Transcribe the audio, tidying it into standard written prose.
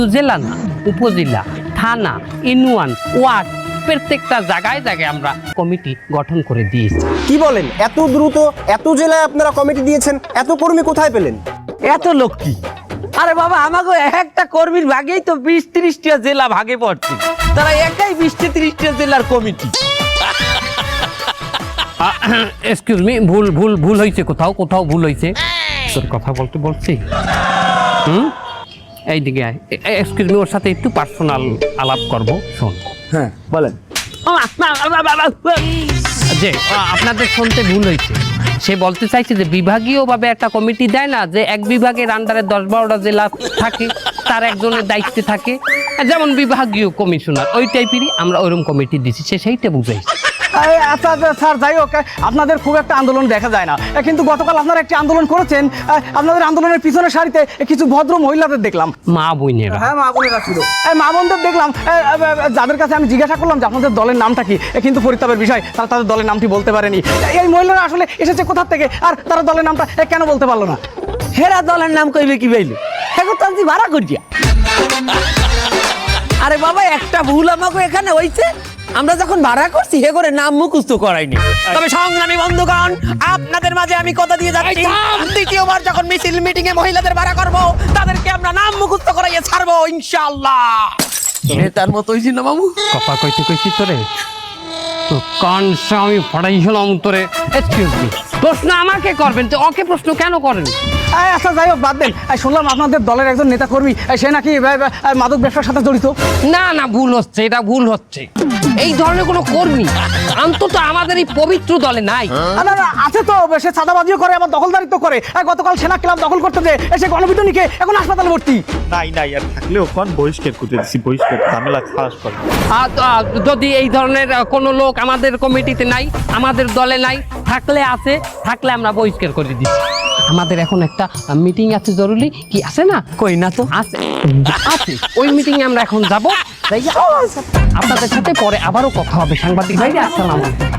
শুধু জেলা না, উপজেলা, থানা, ইউনিয়ন, ওয়ার্ড প্রত্যেকটা জায়গায় জায়গায় আমরা কমিটি গঠন করে দিয়েছি। কি বলেন, এত দ্রুত এত জেলায় আপনারা কমিটি দিয়েছেন? এত কর্মী কোথায় পেলেন? এত লোক কি? আরে বাবা, আমাকে একটা কর্মীর ভাগেই তো 20-30টা জেলা ভাগে পড়ছে, তারা একাই 20-30টা জেলার কমিটি। এক্সকিউজ মি, ভুল হয়েছে, কোথাও ভুল হয়েছে। তোর কথা বলতে বলছি। এইদিকে আয়। এক্সকিউজ মি, ওর সাথে একটু পার্সোনাল আলাপ করব, শোন। হ্যাঁ বলেন। যে আপনাদের শুনতে ভুল হয়েছে, সে বলতে চাইছে যে বিভাগীয়ভাবে একটা কমিটি দেয় না, যে এক বিভাগের আন্ডারে 10-12টা জেলা থাকে, তার একজনের দায়িত্বে থাকে, যেমন বিভাগীয় কমিশনার, ওই টাইপেরই আমরা ওইরকম কমিটি দিচ্ছি, সে সেইটা বুঝাইছে। আচ্ছা স্যার, যাই হোক, আপনাদের খুব একটা আন্দোলন দেখা যায় না, কিন্তু গতকাল আপনারা একটি আন্দোলন করেছেন। আপনাদের আন্দোলনের পিছনের সারিতে কিছু ভদ্র মহিলাদের দেখলাম। মা বোনেরা। হ্যাঁ, মা বোনেরা ছিল। মা বোনদের দেখলাম, যাদের কাছে আমি জিজ্ঞাসা করলাম যে আপনাদের দলের নামটা কি, কিন্তু পরিতাপের বিষয় তারা তাদের দলের নামটি বলতে পারেনি। এই মহিলারা আসলে এসেছে কোথা থেকে, আর তারা দলের নামটা কেন বলতে পারলো না? হেরা দলের নাম কইবে কি বাইলে, এখন তো ভাড়া করিয়া। আরে বাবা, একটা ভুল আমাকে এখানে হইছে, আমরা যখন ভাড়া করছি হে করে নাম মুখস্থ করাইনি। তবে সংগ্রামী বন্ধুগণ, আপনাদের মাঝে আমি কথা দিয়ে যাচ্ছি, দ্বিতীয়বার যখন মিছিল মিটিং এ মহিলাদের ভাড়া করব, তাদেরকে আমরা নাম মুখস্থ করাইয়ে ছাড়বো ইনশাআল্লাহ। নেতার মতো হইছি না মামু? কথা কইছি তোরে, তো কানসা আমি পড়াইছিলাম তোরে। এক্সকিউজ মি, প্রশ্ন আমাকে করবেন তো ওকে প্রশ্ন কেন করেন? আচ্ছা যাই হোক, বাদ দেন। শুনলাম আপনাদের দলের একজন নেতা কর্মী, সে নাকি মাদক ব্যবসার সাথে জড়িত। না, ভুল হচ্ছে, এটা ভুল হচ্ছে। এই ধরনের কোনো কর্মী অন্তত আমাদের এই পবিত্র দলে নাই। না, আছে তো, সে চাঁদাবাজিও করে, আবার দখলদারিত্ব করে। গতকাল সেনা ক্লাব দখল করতে যে এসে গণপিটুনিকে এখন হাসপাতালে ভর্তি। নাই আর থাকলেও কোন বহিষ্কার করতে দিচ্ছি, বহিষ্কার ঝামেলা খালাস করে। যদি এই ধরনের কোনো লোক আমাদের কমিটিতে নাই, আমাদের দলে নাই, থাকলে আমরা বহিষ্কার করে দিচ্ছি। আমাদের এখন একটা মিটিং আছে জরুরি, কি আছে না? কই না তো, আছে। ওই মিটিং এ আমরা এখন যাব, আপনাদের সাথে পরে আবারও কথা হবে। সাংবাদিক ভাইরা, আসসালামু আলাইকুম।